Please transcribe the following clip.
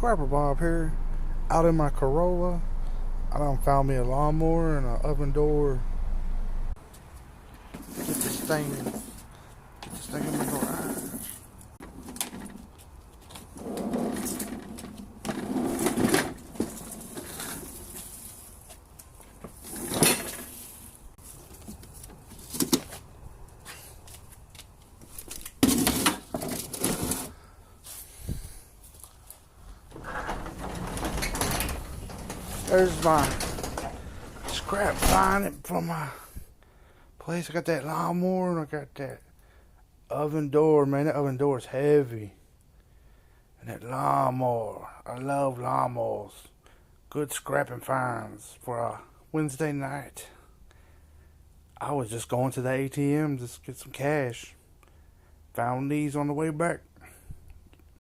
Scrapper Bob here, out in my Corolla. I done found me a lawnmower and an oven door. Get this thing in my garage. There's my scrap finding from my place. I got that lawnmower and I got that oven door. Man, that oven door is heavy. And that lawnmower. I love lawnmowers. Good scrapping finds for a Wednesday night. I was just going to the ATM to get some cash. Found these on the way back.